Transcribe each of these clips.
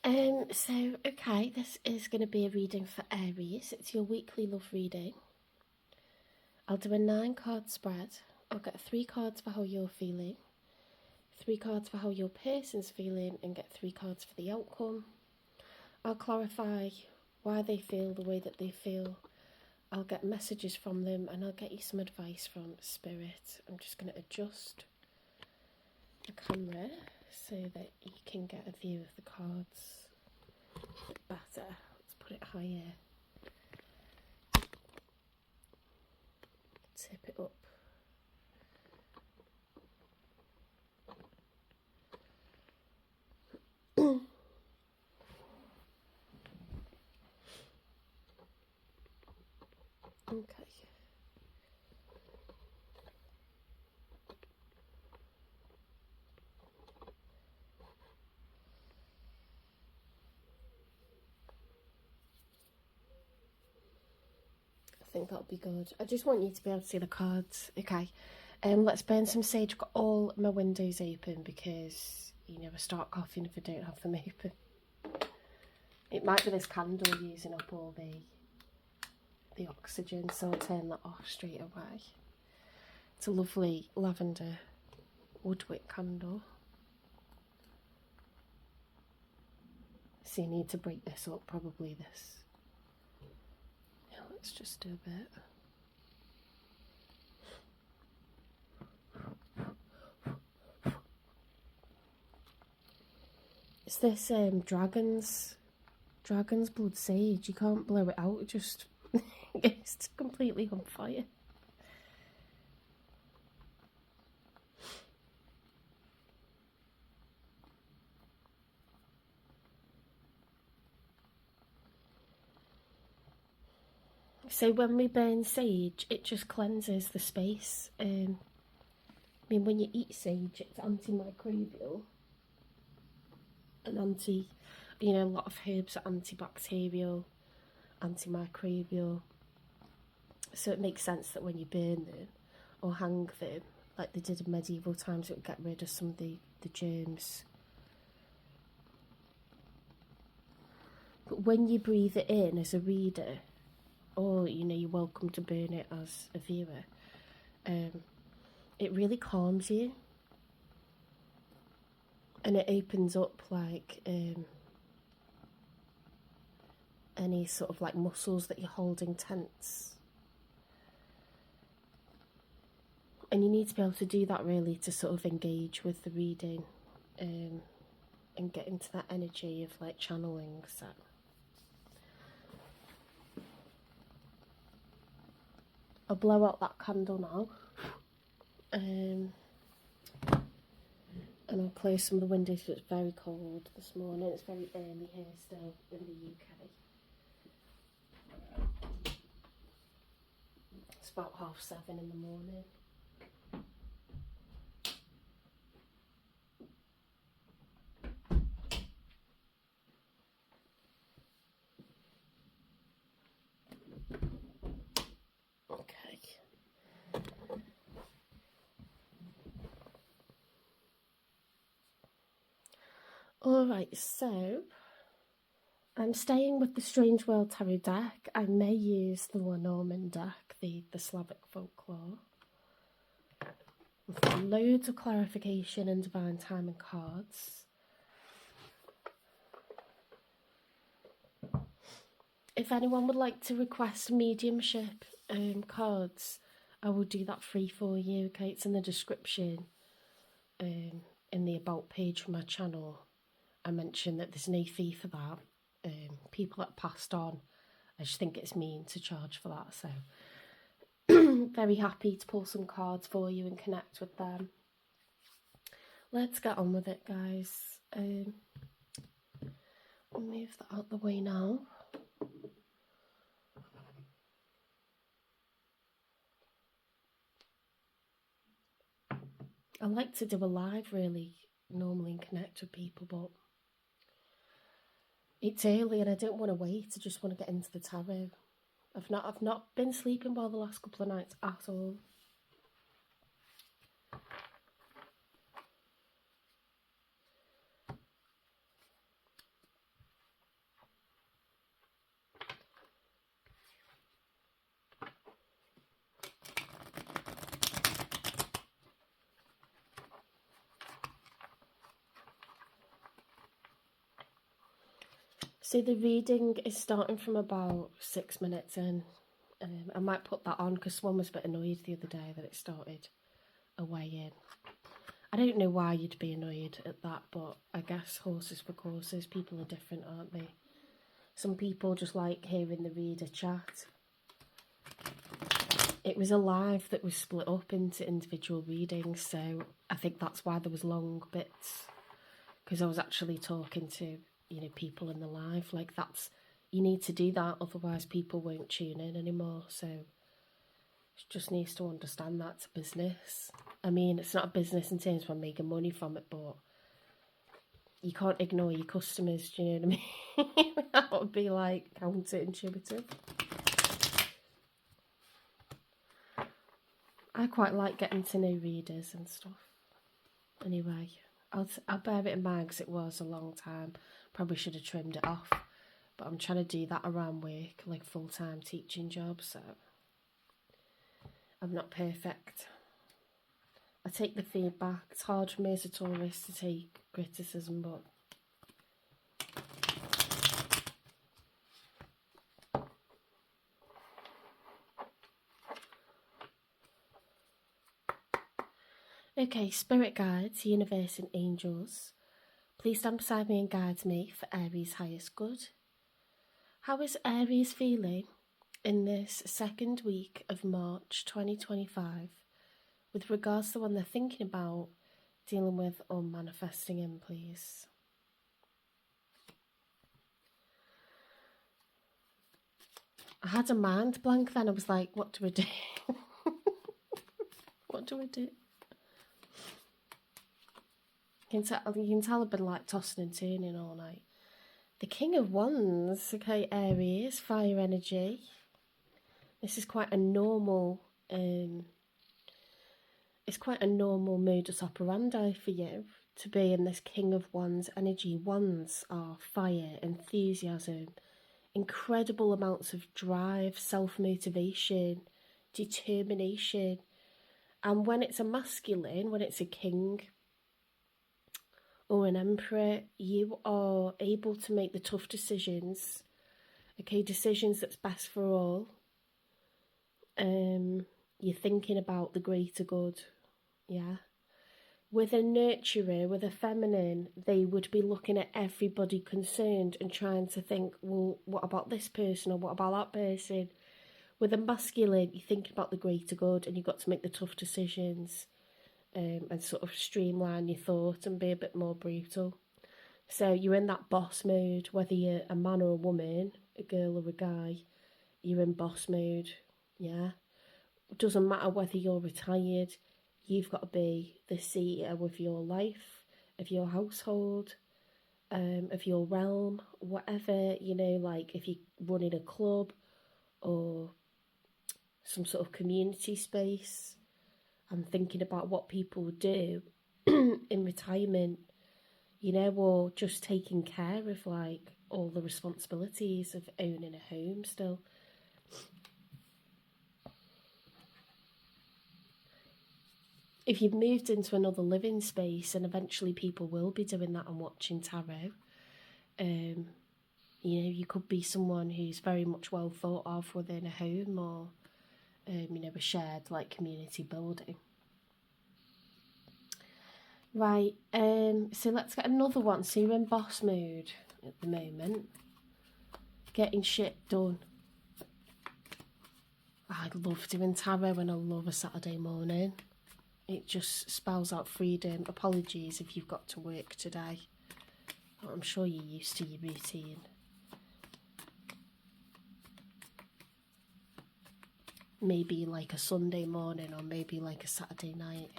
Okay, this is going to be a reading for Aries. It's your weekly love reading. I'll do a 9-card spread. I'll get 3 cards for how you're feeling, 3 cards for how your person's feeling, and get 3 cards for the outcome. I'll clarify why they feel the way that they feel. I'll get messages from them, and I'll get you some advice from Spirit. I'm just going to adjust the camera so that you can get a view of the cards a bit better. Let's put it higher. Tip it up. Okay. I think that'll be good. I just want you to be able to see the cards. Okay. Let's burn some sage. I've got all my windows open because, you know, I start coughing if I don't have them open. It might be this candle using up all the oxygen, so I'll turn that off straight away. It's a lovely lavender woodwick candle. So you need to break this up, probably this. Yeah, let's just do a bit. It's this dragon's blood sage. You can't blow it out, it just it's completely on fire. So when we burn sage, it just cleanses the space. I mean, when you eat sage, it's antimicrobial and you know, a lot of herbs are antibacterial, antimicrobial. So it makes sense that when you burn them or hang them, like they did in medieval times, it would get rid of some of the germs. But when you breathe it in as a reader, or, you know, you're welcome to burn it as a viewer, it really calms you. And it opens up, like, any sort of, like, muscles that you're holding tense. And you need to be able to do that, really, to sort of engage with the reading, and get into that energy of, like, channeling, so... I'll blow out that candle now, and I'll close some of the windows because it's very cold this morning. It's very early here still in the UK. It's about 7:30 in the morning. Alright, so I'm staying with the Strange World Tarot deck. I may use the Lenormand deck, the Slavic folklore. We've got loads of clarification and divine timing cards. If anyone would like to request mediumship cards, I will do that free for you. Okay, it's in the description, in the about page for my channel. I mentioned that there's no fee for that. People that passed on, I just think it's mean to charge for that, so very happy to pull some cards for you and connect with them. Let's get on with it, guys. I'll move that out the way now. I like to do a live, really, normally, and connect with people, but it's early and I don't want to wait. I just want to get into the tarot. I've not been sleeping well the last couple of nights at all. So the reading is starting from about 6 minutes in. I might put that on because Swan was a bit annoyed the other day that it started away in. I don't know why you'd be annoyed at that, but I guess horses for courses. People are different, aren't they? Some people just like hearing the reader chat. It was a live that was split up into individual readings, so I think that's why there was long bits, because I was actually talking to, you know, people in the live. Like, that's, you need to do that, otherwise people won't tune in anymore. So it just needs to understand that's a business. I mean, it's not a business in terms of I'm making money from it, but you can't ignore your customers, do you know what I mean? That would be like counterintuitive. I quite like getting to know readers and stuff. Anyway, I'll bear it in mind because it was a long time. Probably should have trimmed it off. But I'm trying to do that around work, like full-time teaching job, so I'm not perfect. I take the feedback. It's hard for me as a Taurus to take criticism, but okay, spirit guides, universe and angels, please stand beside me and guide me for Aries' highest good. How is Aries feeling in this second week of March 2025 with regards to what they're thinking about, dealing with or manifesting in, please? I had a mind blank then. I was like, what do I do? What do I do? You can tell I've been like tossing and turning all night. The King of Wands, okay, Aries, fire energy. This is quite a normal, it's quite a normal modus operandi for you to be in this King of Wands energy. Wands are fire, enthusiasm, incredible amounts of drive, self-motivation, determination. And when it's a masculine, when it's a king or an emperor, you are able to make the tough decisions, okay, decisions that's best for all. You're thinking about the greater good, yeah. With a nurturer, with a feminine, they would be looking at everybody concerned and trying to think, well, what about this person or what about that person? With a masculine, you're thinking about the greater good and you've got to make the tough decisions. And sort of streamline your thought and be a bit more brutal. So you're in that boss mode, whether you're a man or a woman, a girl or a guy, you're in boss mode, yeah? It doesn't matter whether you're retired, you've got to be the CEO of your life, of your household, of your realm, whatever, you know, like if you're running a club or some sort of community space. I'm thinking about what people would do in retirement, you know, or just taking care of like all the responsibilities of owning a home still. If you've moved into another living space, and eventually people will be doing that and watching tarot, you know, you could be someone who's very much well thought of within a home or, you know, a shared like community building. Right, so let's get another one. So you're in boss mode at the moment. Getting shit done. I love doing tarot and I love a Saturday morning. It just spells out freedom. Apologies if you've got to work today. I'm sure you're used to your routine. Maybe like a Sunday morning or maybe like a Saturday night.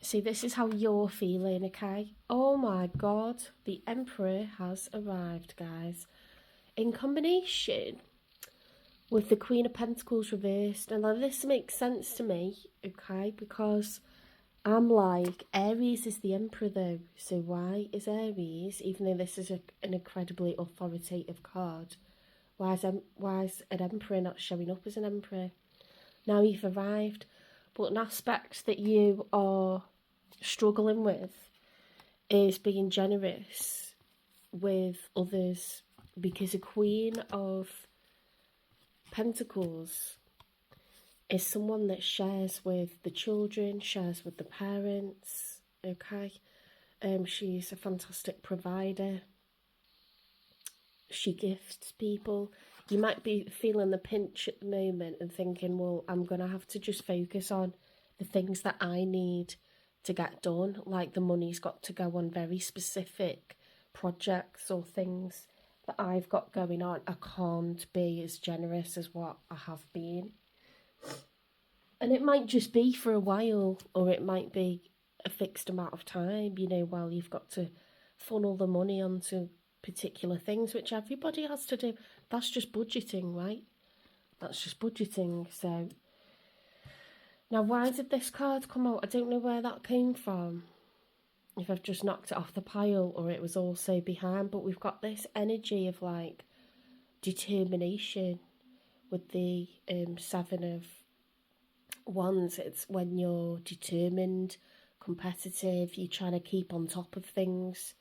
See, this is how you're feeling, okay? Oh my God, the Emperor has arrived, guys. In combination with the Queen of Pentacles reversed. And now this makes sense to me, okay? Because I'm like, Aries is the Emperor though. So why is Aries, even though this is an incredibly authoritative card, why is an Emperor not showing up as an Emperor? Now you've arrived, but an aspect that you are struggling with is being generous with others, because a Queen of Pentacles is someone that shares with the children, shares with the parents, okay? She's a fantastic provider. She gifts people. You might be feeling the pinch at the moment and thinking, well, I'm going to have to just focus on the things that I need to get done. Like the money's got to go on very specific projects or things that I've got going on. I can't be as generous as what I have been. And it might just be for a while, or it might be a fixed amount of time, you know, while you've got to funnel the money onto particular things, which everybody has to do. That's just budgeting, right? That's just budgeting. So now, why did this card come out? I don't know where that came from. If I've just knocked it off the pile or it was also behind, but we've got this energy of like determination with the Seven of Wands. It's when you're determined, competitive, you're trying to keep on top of things,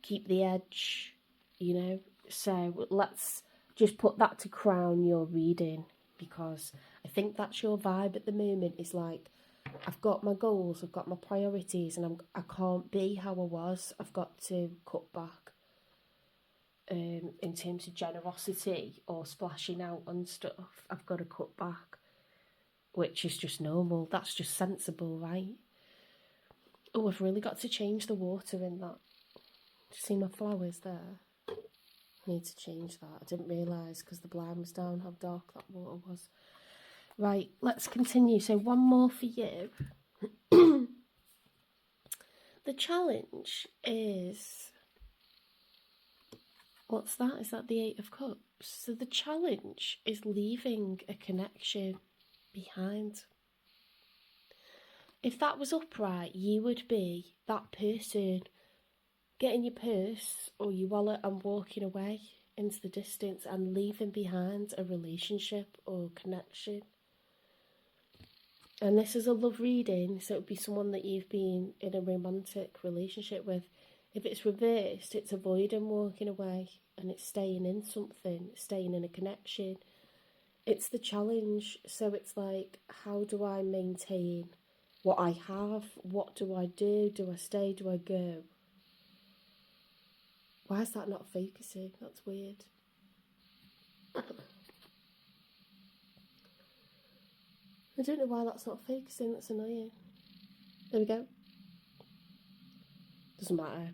keep the edge, you know. So let's just put that to crown your reading, because I think that's your vibe at the moment, is like, I've got my goals, I've got my priorities, and I can't be how I was. I've got to cut back in terms of generosity or splashing out on stuff. I've got to cut back, which is just normal. That's just sensible, right? Oh, I've really got to change the water in that. See my flowers there? I need to change that. I didn't realise because the blind was down how dark that water was. Right, let's continue. So one more for you. The challenge is... What's that? Is that the Eight of Cups? So the challenge is leaving a connection behind. If that was upright, you would be that person getting your purse or your wallet and walking away into the distance and leaving behind a relationship or connection. And this is a love reading, so it would be someone that you've been in a romantic relationship with. If it's reversed, it's avoiding walking away and it's staying in something, staying in a connection. It's the challenge. So it's like, how do I maintain what I have? What do I do? Do I stay? Do I go? Why is that not focusing? That's weird. I don't know why that's not focusing. That's annoying. There we go. Doesn't matter.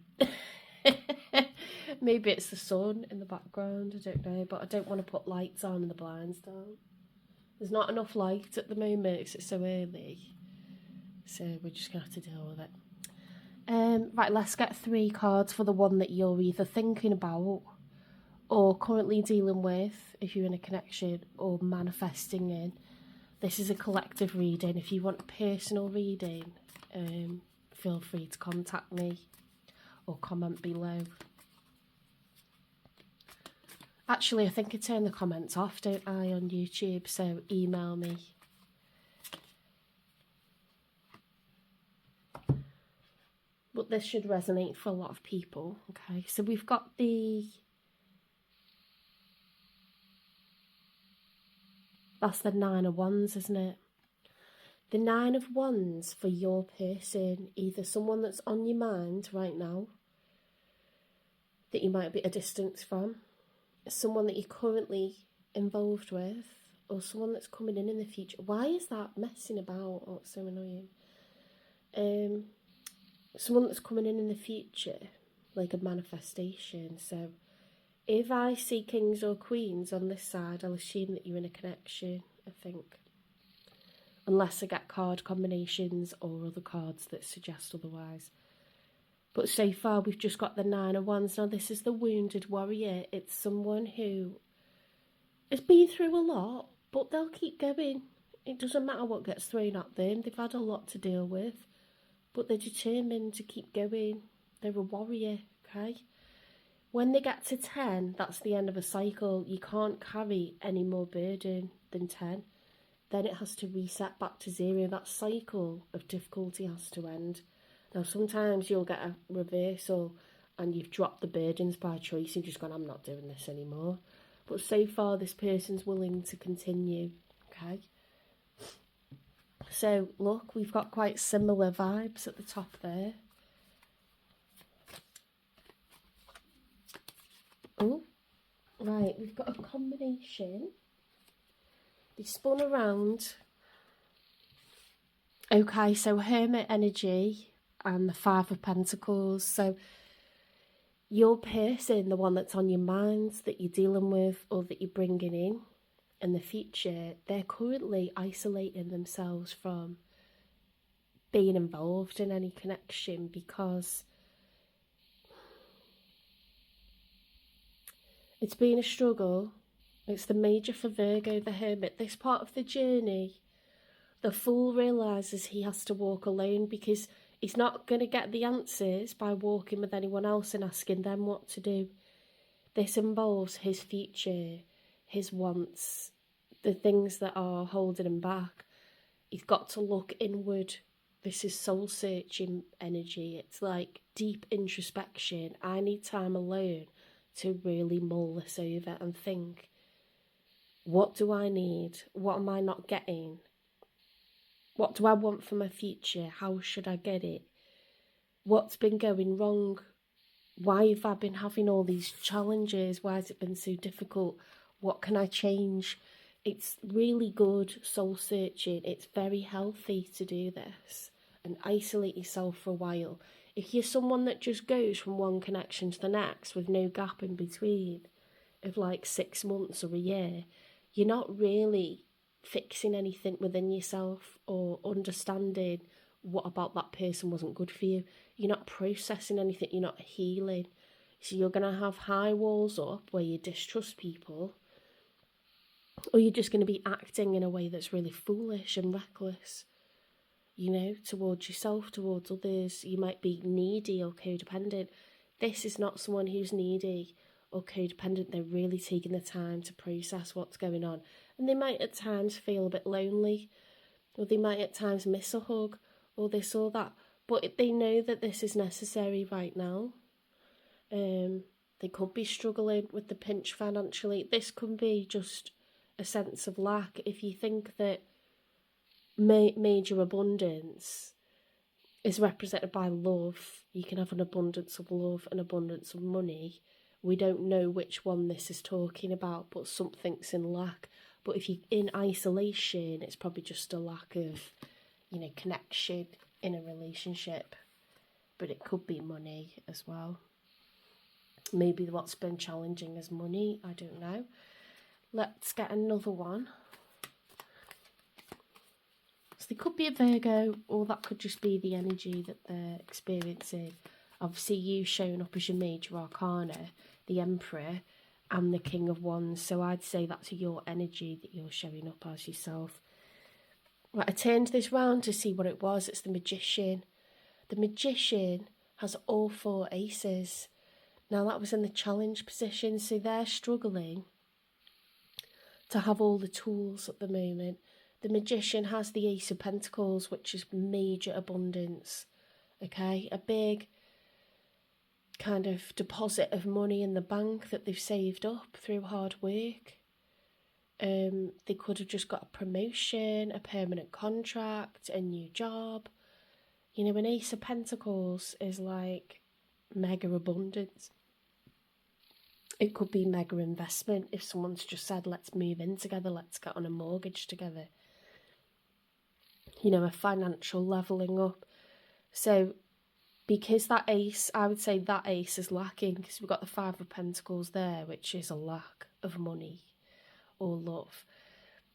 Maybe it's the sun in the background. I don't know. But I don't want to put lights on and the blinds down. There's not enough light at the moment because it's so early. So we're just going to have to deal with it. Right, let's get 3 cards for the one that you're either thinking about or currently dealing with, if you're in a connection, or manifesting in. This is a collective reading. If you want a personal reading, feel free to contact me or comment below. Actually, I think I turn the comments off, don't I, on YouTube, so email me. But this should resonate for a lot of people. Okay, so we've got that's the 9 of Wands, isn't it? The 9 of Wands for your person, either someone that's on your mind right now, that you might be at a distance from, someone that you're currently involved with, or someone that's coming in the future. Why is that messing about? Oh, it's so annoying. Someone that's coming in the future, like a manifestation. So if I see kings or queens on this side, I'll assume that you're in a connection, I think. Unless I get card combinations or other cards that suggest otherwise. But so far we've just got the 9 of Wands. Now this is the wounded warrior. It's someone who has been through a lot, but they'll keep going. It doesn't matter what gets thrown at them. They've had a lot to deal with, but they're determined to keep going. They're a warrior, okay? When they get to 10, that's the end of a cycle. You can't carry any more burden than 10. then it has to reset back to zero. That cycle of difficulty has to end. Now, sometimes you'll get a reversal and you've dropped the burdens by choice. You've just gone, I'm not doing this anymore. But so far, this person's willing to continue, okay? So, look, we've got quite similar vibes at the top there. Oh, right, we've got a combination. They spun around. Okay, so Hermit energy and the Five of Pentacles. So your person, the one that's on your mind, that you're dealing with or that you're bringing in the future, they're currently isolating themselves from being involved in any connection because it's been a struggle. It's the Major for Virgo, the Hermit. This part of the journey, the Fool realises he has to walk alone because he's not going to get the answers by walking with anyone else and asking them what to do. This involves his future, his wants, the things that are holding him back. He's got to look inward. This is soul-searching energy. It's like deep introspection. I need time alone to really mull this over and think, what do I need? What am I not getting? What do I want for my future? How should I get it? What's been going wrong? Why have I been having all these challenges? Why has it been so difficult? What can I change? It's really good soul searching. It's very healthy to do this and isolate yourself for a while. If you're someone that just goes from one connection to the next with no gap in between of like 6 months or a year, you're not really fixing anything within yourself or understanding what about that person wasn't good for you. You're not processing anything, you're not healing. So you're going to have high walls up where you distrust people, or you're just going to be acting in a way that's really foolish and reckless, you know, towards yourself, towards others. You might be needy or codependent. This is not someone who's needy or codependent. They're really taking the time to process what's going on. And they might at times feel a bit lonely, or they might at times miss a hug, or this or that. But they know that this is necessary right now. They could be struggling with the pinch financially. This could be just a sense of lack. If you think that major abundance is represented by love, you can have an abundance of love, an abundance of money. We don't know which one this is talking about, but something's in lack. But if you're in isolation, it's probably just a lack of, you know, connection in a relationship. But it could be money as well. Maybe what's been challenging is money. I don't know. Let's get another one. So they could be a Virgo, or that could just be the energy that they're experiencing. Obviously, you showing up as your major arcana, the Emperor, and the King of Wands. So I'd say that's your energy that you're showing up as yourself. Right, I turned this round to see what it was. It's the Magician. The Magician has all 4 aces. Now that was in the challenge position, so they're struggling to have all the tools at the moment. The Magician has the Ace of Pentacles, which is major abundance. Okay, a big kind of deposit of money in the bank that they've saved up through hard work. They could have just got a promotion, a permanent contract, a new job. You know, an Ace of Pentacles is like mega abundance. It could be mega investment if someone's just said, let's move in together, let's get on a mortgage together. You know, a financial levelling up. So because that ace, I would say that ace is lacking, because we've got the 5 of Pentacles there, which is a lack of money or love.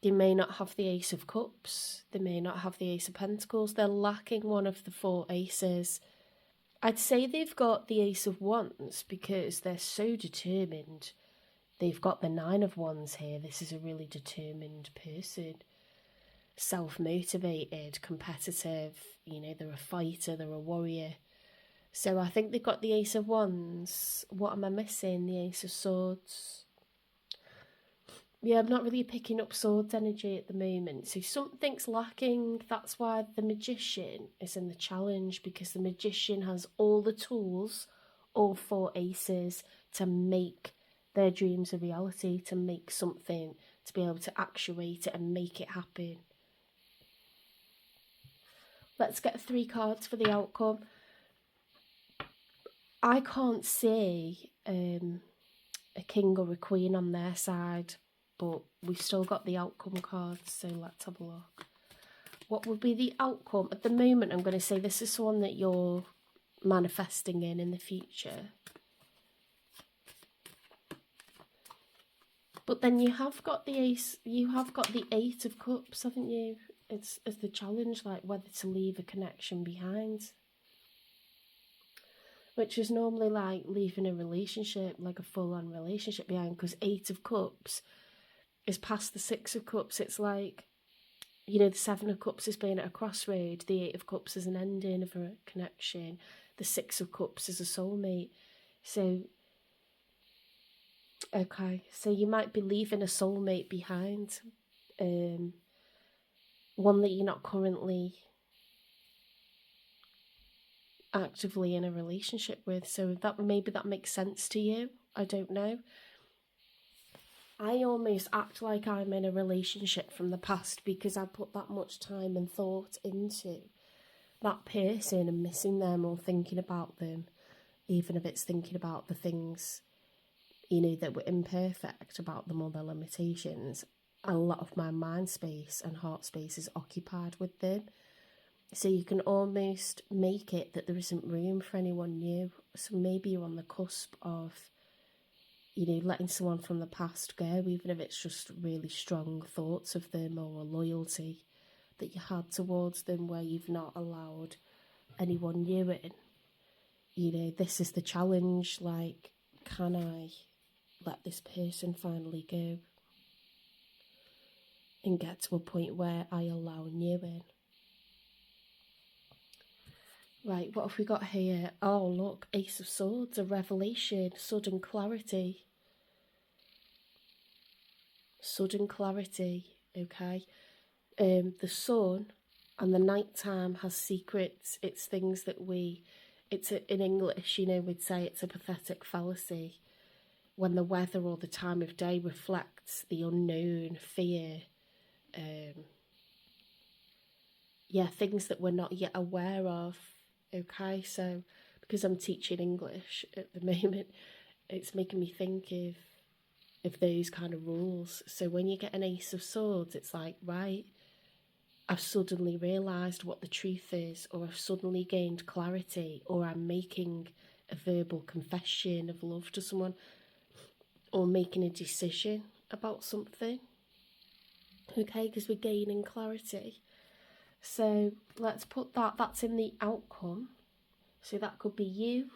They may not have the Ace of Cups. They may not have the Ace of Pentacles. They're lacking one of the 4 aces. I'd say they've got the Ace of Wands because they're so determined. They've got the 9 of Wands here. This is a really determined person. Self-motivated, competitive. You know, they're a fighter, they're a warrior. So I think they've got the Ace of Wands. What am I missing? The Ace of Swords. Yeah, I'm not really picking up swords energy at the moment. So something's lacking. That's why the magician is in the challenge, because the magician has all the tools, all 4 aces, to make their dreams a reality, to make something, to be able to actuate it and make it happen. Let's get 3 cards for the outcome. I can't see a king or a queen on their side, but we've still got the outcome cards, so let's have a look. What would be the outcome? At the moment, I'm going to say this is one that you're manifesting in the future. But then you have got the ace, you have got the 8 of cups, haven't you? It's the challenge, like whether to leave a connection behind. Which is normally like leaving a relationship, like a full-on relationship behind, because 8 of cups is past the 6 of cups. It's like, you know, the 7 of cups is being at a crossroad, the 8 of cups is an ending of a connection, the 6 of cups is a soulmate. So, okay, so you might be leaving a soulmate behind, one that you're not currently actively in a relationship with. So that maybe that makes sense to you. I don't know. I almost act like I'm in a relationship from the past because I put that much time and thought into that person and missing them or thinking about them, even if it's thinking about the things, you know, that were imperfect about them or their limitations. A lot of my mind space and heart space is occupied with them. So you can almost make it that there isn't room for anyone new. So maybe you're on the cusp of, you know, letting someone from the past go, even if it's just really strong thoughts of them or a loyalty that you had towards them where you've not allowed anyone new in. You know, this is the challenge, like, can I let this person finally go and get to a point where I allow new in? Right, what have we got here? Oh, look, Ace of Swords, a revelation, sudden clarity. Sudden clarity, okay? The sun and the nighttime has secrets. It's things that in English, you know, we'd say it's a pathetic fallacy. When the weather or the time of day reflects the unknown, fear, things that we're not yet aware of. Okay, so because I'm teaching English at the moment, it's making me think of those kind of rules. So when you get an Ace of Swords, it's like, right, I've suddenly realised what the truth is, or I've suddenly gained clarity, or I'm making a verbal confession of love to someone, or making a decision about something. Okay, because we're gaining clarity. So let's put that's in the outcome. So that could be you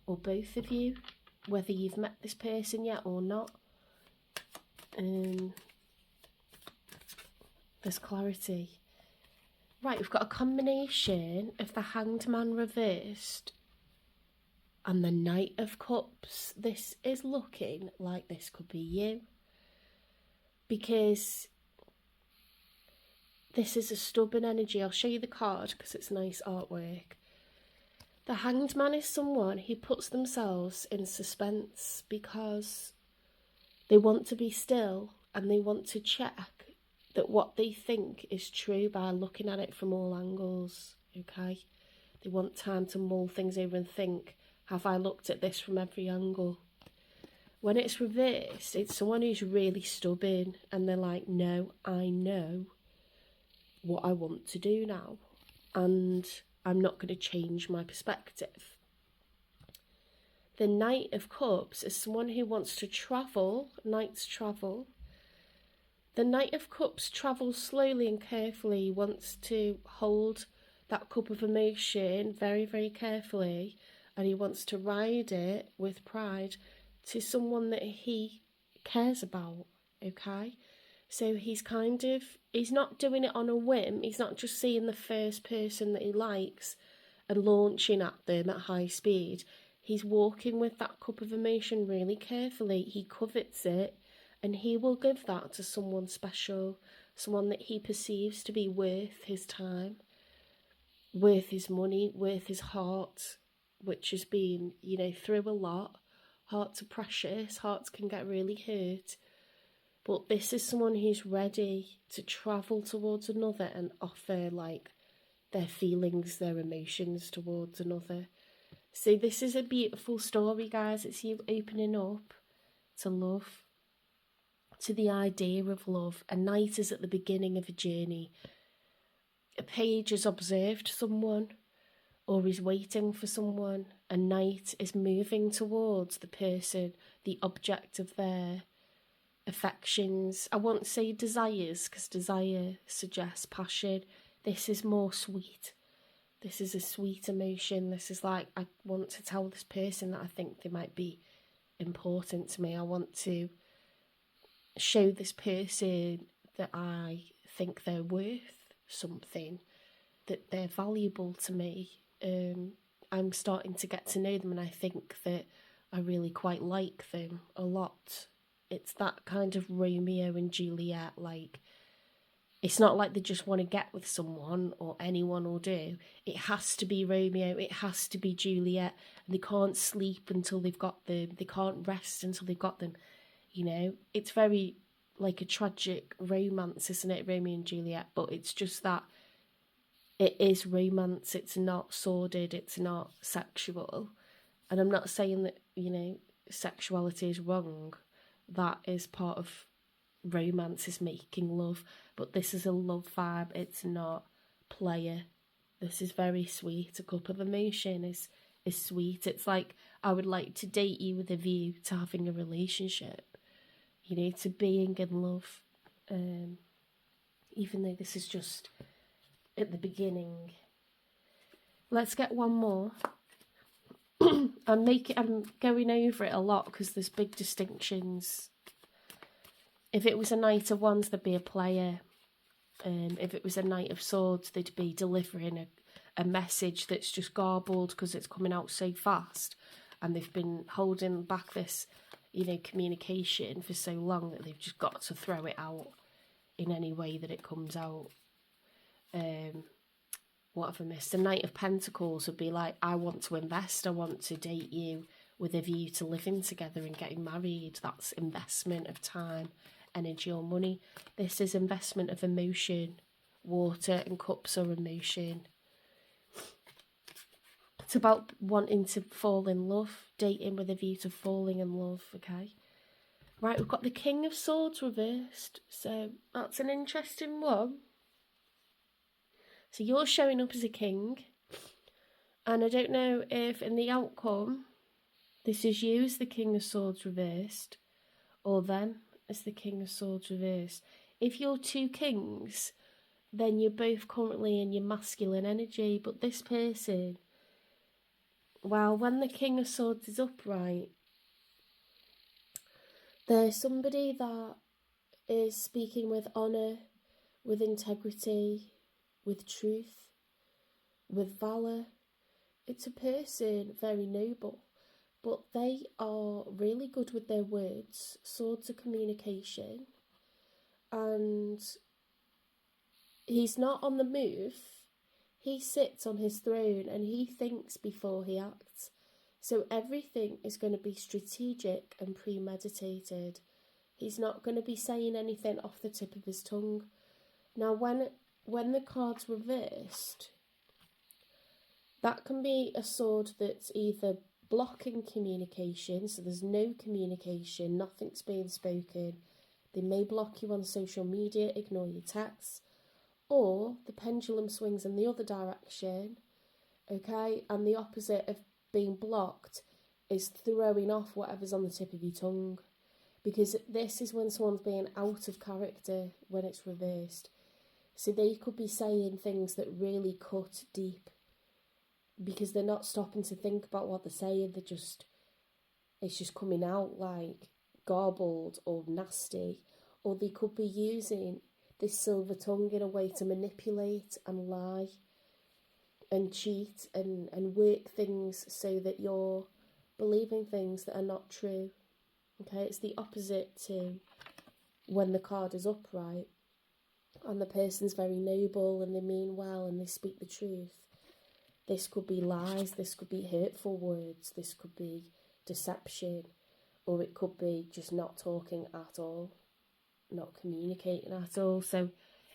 or both of you, whether you've met this person yet or not. There's clarity. Right, we've got a combination of the Hanged Man reversed and the Knight of Cups. This is looking like this could be you, because this is a stubborn energy. I'll show you the card because it's nice artwork. The Hanged Man is someone who puts themselves in suspense because they want to be still and they want to check that what they think is true by looking at it from all angles, okay? They want time to mull things over and think, have I looked at this from every angle? When it's reversed, it's someone who's really stubborn and they're like, no, I know what I want to do now and I'm not going to change my perspective. The Knight of Cups is someone who wants to travel. Knights travel. The Knight of Cups travels slowly and carefully. He wants to hold that cup of emotion very, very carefully, and he wants to ride it with pride to someone that he cares about, okay? So he's not doing it on a whim. He's not just seeing the first person that he likes and launching at them at high speed. He's walking with that cup of emotion really carefully. He covets it and he will give that to someone special, someone that he perceives to be worth his time, worth his money, worth his heart, which has been, you know, through a lot. Hearts are precious, hearts can get really hurt, but this is someone who's ready to travel towards another and offer, like, their feelings, their emotions towards another. So this is a beautiful story, guys. It's you opening up to love, to the idea of love. A knight is at the beginning of a journey. A page has observed someone, or is waiting for someone. A knight is moving towards the person, the object of their affections. I won't say desires, because desire suggests passion. This is more sweet. This is a sweet emotion. This is like, I want to tell this person that I think they might be important to me. I want to show this person that I think they're worth something, that they're valuable to me. I'm starting to get to know them, and I think that I really quite like them a lot. It's that kind of Romeo and Juliet, like, it's not like they just want to get with someone or anyone will do. It has to be Romeo, it has to be Juliet, and they can't sleep until they've got them, they can't rest until they've got them, you know. It's very like a tragic romance, isn't it, Romeo and Juliet? But it's just that it is romance, it's not sordid, it's not sexual. And I'm not saying that, you know, sexuality is wrong. That is part of romance, is making love. But this is a love vibe, it's not player. This is very sweet. A cup of emotion is sweet. It's like, I would like to date you with a view to having a relationship, you know, to being in love. Even though this is just at the beginning. Let's get one more. I'm going over it a lot because there's big distinctions. If it was a Knight of Wands, there'd be a player. If it was a Knight of Swords, they'd be delivering a message that's just garbled because it's coming out so fast, and they've been holding back this, you know, communication for so long that they've just got to throw it out in any way that it comes out. What have I missed? A Knight of Pentacles would be like, I want to invest, I want to date you with a view to living together and getting married. That's investment of time, energy or money. This is investment of emotion. Water and cups are emotion. It's about wanting to fall in love, dating with a view to falling in love, okay? Right, we've got the King of Swords reversed, so that's an interesting one. So you're showing up as a king, and I don't know if in the outcome this is you as the King of Swords reversed, or them as the King of Swords reversed. If you're two kings, then you're both currently in your masculine energy, but this person, well, when the King of Swords is upright, there's somebody that is speaking with honour, with integrity, with truth, with valour. It's a person very noble, but they are really good with their words. Swords are communication, and he's not on the move. He sits on his throne and he thinks before he acts. So everything is going to be strategic and premeditated. He's not going to be saying anything off the tip of his tongue. Now, when the card's reversed, that can be a sword that's either blocking communication, so there's no communication, nothing's being spoken. They may block you on social media, ignore your texts, or the pendulum swings in the other direction, okay? And the opposite of being blocked is throwing off whatever's on the tip of your tongue, because this is when someone's being out of character when it's reversed. So they could be saying things that really cut deep because they're not stopping to think about what they're saying. It's just coming out like garbled or nasty. Or they could be using this silver tongue in a way to manipulate and lie and cheat and work things so that you're believing things that are not true. Okay, it's the opposite to when the card is upright and the person's very noble and they mean well and they speak the truth, this could be lies, this could be hurtful words, this could be deception, or it could be just not talking at all, not communicating at all. So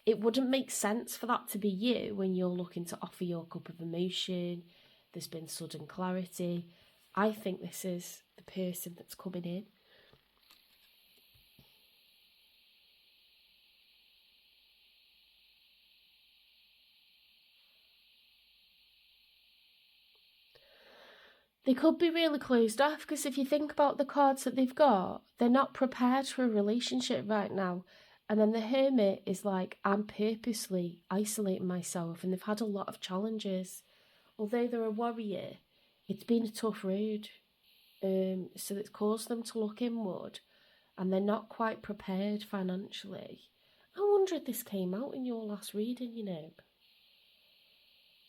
it wouldn't make sense for that to be you when you're looking to offer your cup of emotion. There's been sudden clarity. I think this is the person that's coming in. They could be really closed off, because if you think about the cards that they've got, they're not prepared for a relationship right now. And then the Hermit is like, I'm purposely isolating myself, and they've had a lot of challenges. Although they're a warrior, it's been a tough road. So it's caused them to look inward, and they're not quite prepared financially. I wonder if this came out in your last reading, you know.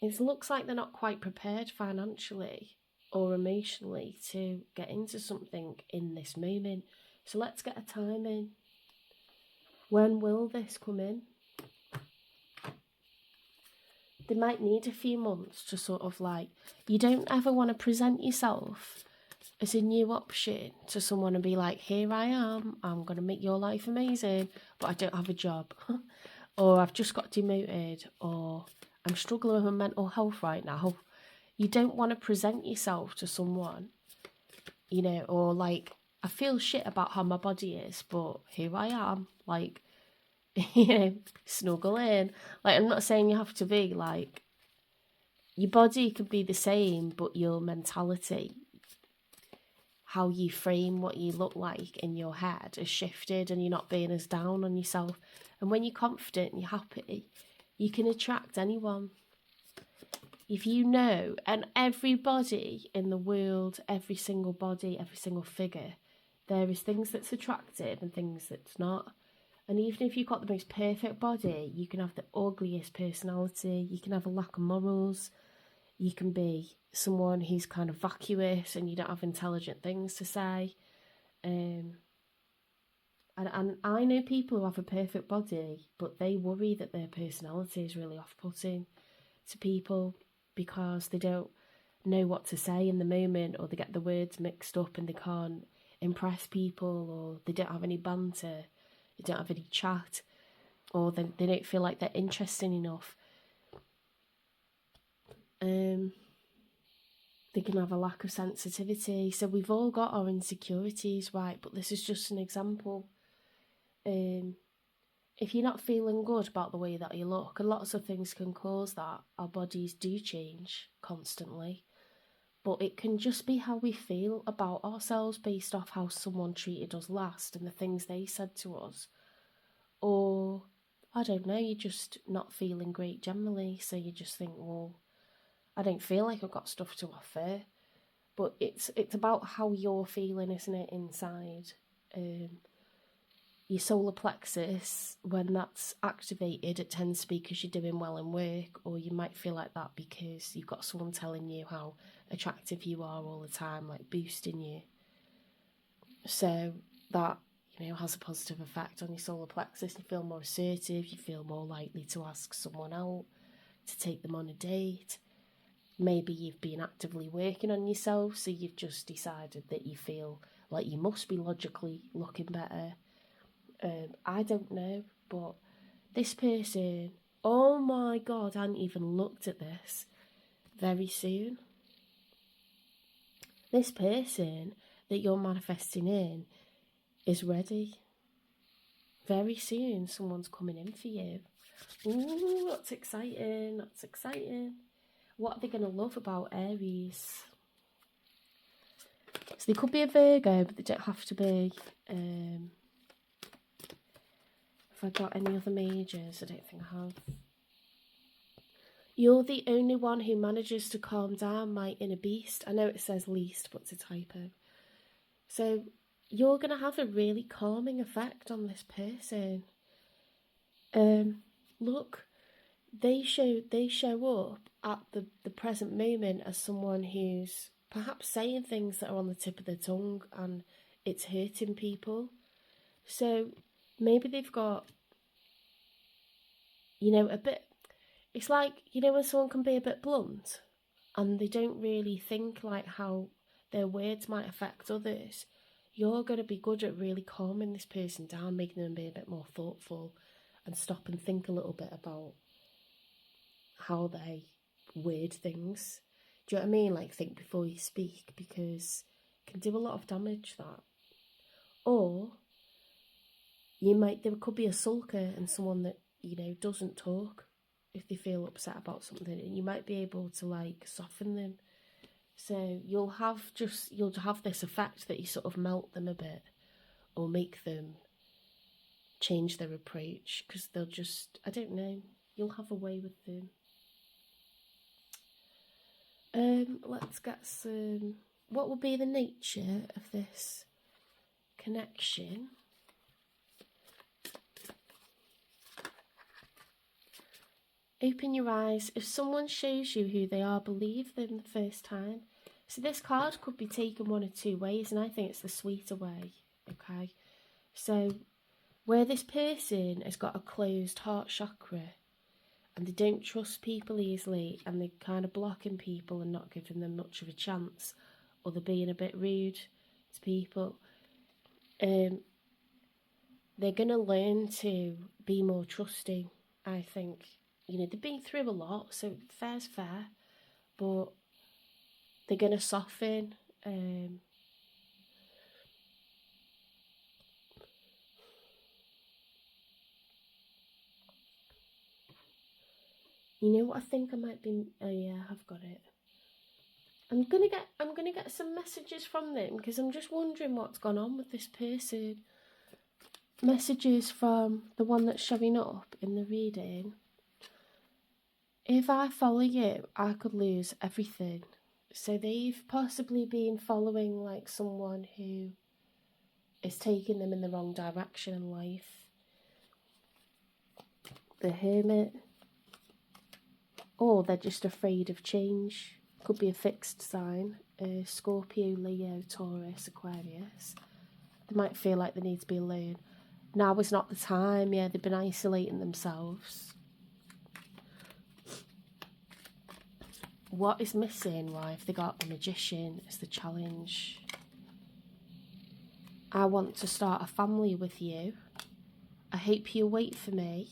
It looks like they're not quite prepared financially or emotionally to get into something in this moment. So let's get a time in. When will this come in? They might need a few months to sort of like, you don't ever want to present yourself as a new option to someone and be like, here I am, I'm going to make your life amazing, but I don't have a job. Or I've just got demoted, or I'm struggling with my mental health right now. You don't want to present yourself to someone, you know, or like, I feel shit about how my body is, but here I am, like, you know, snuggle in. Like, I'm not saying you have to be like, your body could be the same, but your mentality, how you frame what you look like in your head has shifted, and you're not being as down on yourself. And when you're confident and you're happy, you can attract anyone. If you know, and everybody in the world, every single body, every single figure, there is things that's attractive and things that's not. And even if you've got the most perfect body, you can have the ugliest personality, you can have a lack of morals, you can be someone who's kind of vacuous and you don't have intelligent things to say. And I know people who have a perfect body, but they worry that their personality is really off-putting to people because they don't know what to say in the moment, or they get the words mixed up and they can't impress people, or they don't have any banter, they don't have any chat, or they don't feel like they're interesting enough. They can have a lack of sensitivity. So we've all got our insecurities, right? But this is just an example. If you're not feeling good about the way that you look, and lots of things can cause that, our bodies do change constantly. But it can just be how we feel about ourselves based off how someone treated us last and the things they said to us. Or, I don't know, you're just not feeling great generally, so you just think, well, I don't feel like I've got stuff to offer. But it's about how you're feeling, isn't it, inside? Your solar plexus, when that's activated, it tends to be because you're doing well in work, or you might feel like that because you've got someone telling you how attractive you are all the time, like boosting you. So that, you know, has a positive effect on your solar plexus. You feel more assertive, you feel more likely to ask someone out, to take them on a date. Maybe you've been actively working on yourself, so you've just decided that you feel like you must be logically looking better. I don't know, but this person, oh my God, I hadn't even looked at this. Very soon, this person that you're manifesting in is ready. Very soon, someone's coming in for you. Ooh, that's exciting, that's exciting. What are they going to love about Aries? So they could be a Virgo, but they don't have to be. Have I got any other majors? I don't think I have. You're the only one who manages to calm down my inner beast. I know it says least, but it's a typo. So you're going to have a really calming effect on this person. Look, they show up at the present moment as someone who's perhaps saying things that are on the tip of their tongue and it's hurting people. So maybe they've got, a bit, it's like, when someone can be a bit blunt and they don't really think like how their words might affect others. You're going to be good at really calming this person down, making them be a bit more thoughtful and stop and think a little bit about how they word things. Do you know what I mean? Like, think before you speak, because it can do a lot of damage, that. Or there could be a sulker and someone that, doesn't talk if they feel upset about something, and you might be able to like soften them. So you'll have this effect that you sort of melt them a bit or make them change their approach, because they'll just, I don't know, you'll have a way with them. Let's get some, what will be the nature of this connection? Open your eyes. If someone shows you who they are, believe them the first time. So this card could be taken one of two ways, and I think it's the sweeter way, okay? So where this person has got a closed heart chakra and they don't trust people easily and they're kind of blocking people and not giving them much of a chance, or they're being a bit rude to people, they're going to learn to be more trusting, I think. They've been through a lot, so fair's fair, but they're going to soften. You know what I think I might be? Oh yeah, I've got it. I'm gonna get some messages from them, because I'm just wondering what's gone on with this person. Messages from the one that's showing up in the reading. If I follow you, I could lose everything. So they've possibly been following like someone who is taking them in the wrong direction in life. The Hermit. Or they're just afraid of change. Could be a fixed sign. Scorpio, Leo, Taurus, Aquarius. They might feel like they need to be alone. Now is not the time. Yeah, they've been isolating themselves. What is missing? Why have they got the Magician as the challenge? I want to start a family with you. I hope you wait for me.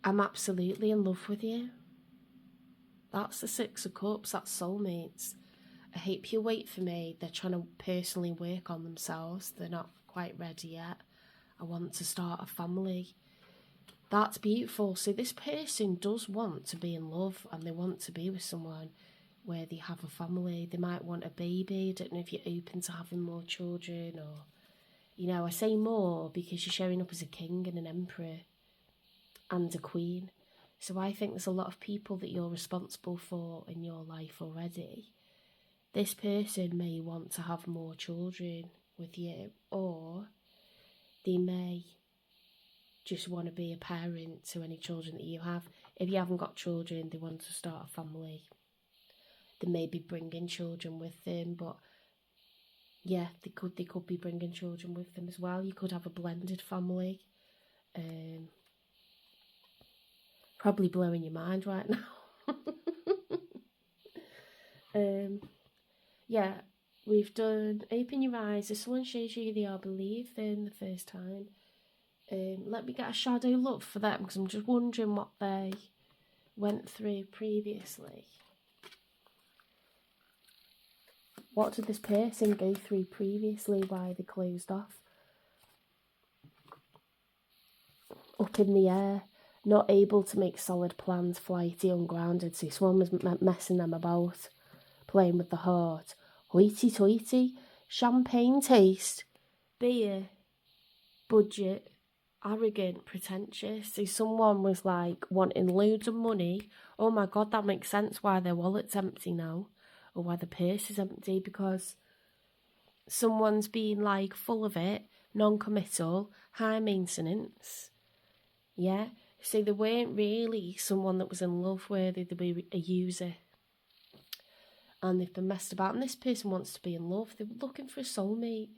I'm absolutely in love with you. That's the Six of Cups, that's soulmates. I hope you wait for me. They're trying to personally work on themselves. They're not quite ready yet. I want to start a family. That's beautiful. So this person does want to be in love, and they want to be with someone where they have a family. They might want a baby. I don't know if you're open to having more children, or, I say more because you're showing up as a king and an emperor and a queen. So I think there's a lot of people that you're responsible for in your life already. This person may want to have more children with you, or they may just want to be a parent to any children that you have. If you haven't got children, they want to start a family. They may be bringing children with them, but yeah, they could be bringing children with them as well. You could have a blended family. Probably blowing your mind right now. Yeah, we've done open your eyes. If someone shows you who they are, believe them the first time. Let me get a shadow look for them, because I'm just wondering what they went through previously. What did this person go through previously? Why they closed off? Up in the air, not able to make solid plans, flighty, ungrounded. So someone was messing them about, playing with the heart. Hoity-toity, champagne taste, beer, budget, arrogant, pretentious. So someone was like wanting loads of money. Oh my god, that makes sense why their wallet's empty now, or why the purse is empty, because someone's been like full of it, non-committal, high maintenance. Yeah, so they weren't really someone that was in love worthy. They were a user, and they've been messed about. And this person wants to be in love. They're looking for a soulmate.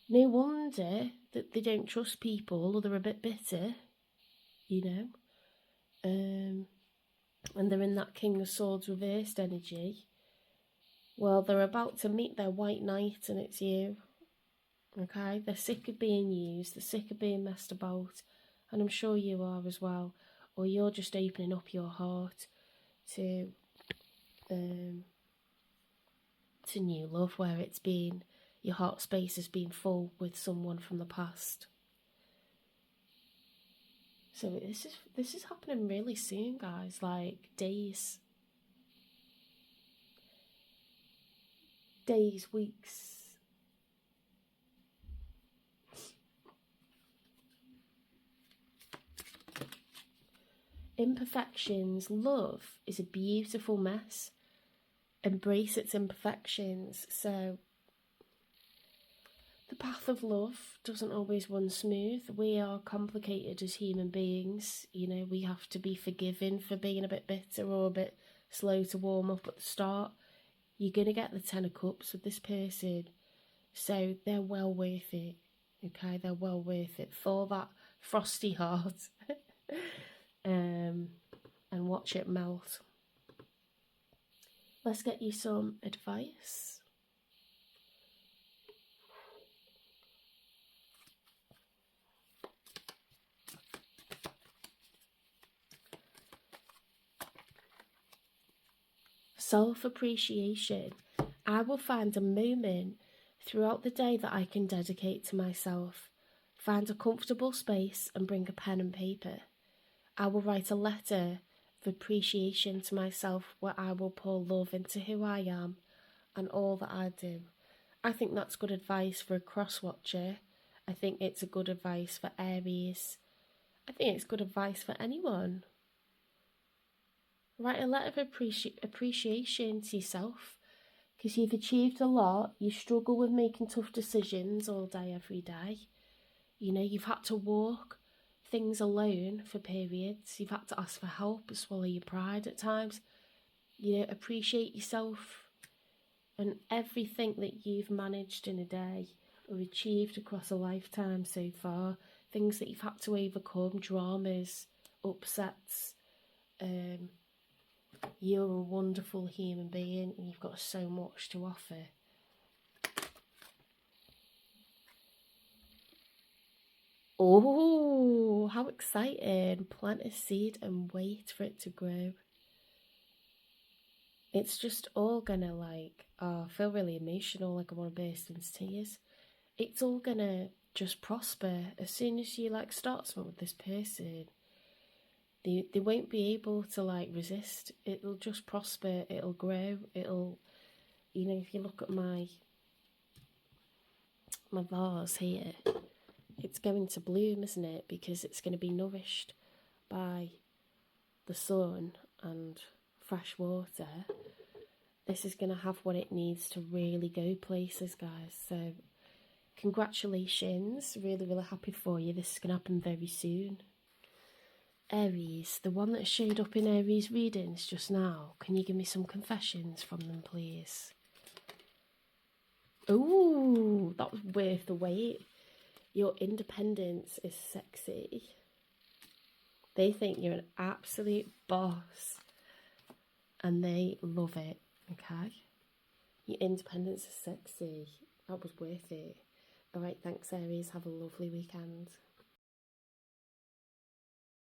No wonder that they don't trust people or they're a bit bitter, you know. And they're in that King of Swords reversed energy. Well, they're about to meet their white knight and it's you. Okay? They're sick of being used, they're sick of being messed about. And I'm sure you are as well. Or you're just opening up your heart to new love, where it's been, your heart space has been full with someone from the past. So this is happening really soon, guys, like days, weeks. Imperfections. Love is a beautiful mess. Embrace its imperfections. So the path of love doesn't always run smooth. We are complicated as human beings. You know, we have to be forgiven for being a bit bitter or a bit slow to warm up at the start. You're going to get the 10 of cups with this person. So they're well worth it. Okay, they're well worth it. For that frosty heart. And watch it melt. Let's get you some advice. Self-appreciation. I will find a moment throughout the day that I can dedicate to myself. Find a comfortable space and bring a pen and paper. I will write a letter of appreciation to myself where I will pour love into who I am and all that I do. I think that's good advice for a cross-watcher. I think it's a good advice for Aries. I think it's good advice for anyone. Write a letter of appreciation to yourself, because you've achieved a lot. You struggle with making tough decisions all day, every day. You know, you've had to walk things alone for periods. You've had to ask for help, swallow your pride at times. You know, appreciate yourself and everything that you've managed in a day or achieved across a lifetime so far. Things that you've had to overcome, dramas, upsets. You're a wonderful human being and you've got so much to offer. Oh, how exciting. Plant a seed and wait for it to grow. It's just all gonna I feel really emotional, like I want to burst into tears. It's all gonna just prosper as soon as you start something with this person. They won't be able to resist. It'll just prosper, it'll grow, it'll, you know, if you look at my vase here, it's going to bloom, isn't it? Because it's going to be nourished by the sun and fresh water. This is going to have what it needs to really go places, guys. So congratulations, really, really happy for you. This is going to happen very soon. Aries, the one that showed up in Aries readings just now, can you give me some confessions from them, please? Ooh, that was worth the wait. Your independence is sexy. They think you're an absolute boss and they love it, okay? Your independence is sexy. That was worth it. All right, thanks, Aries. Have a lovely weekend.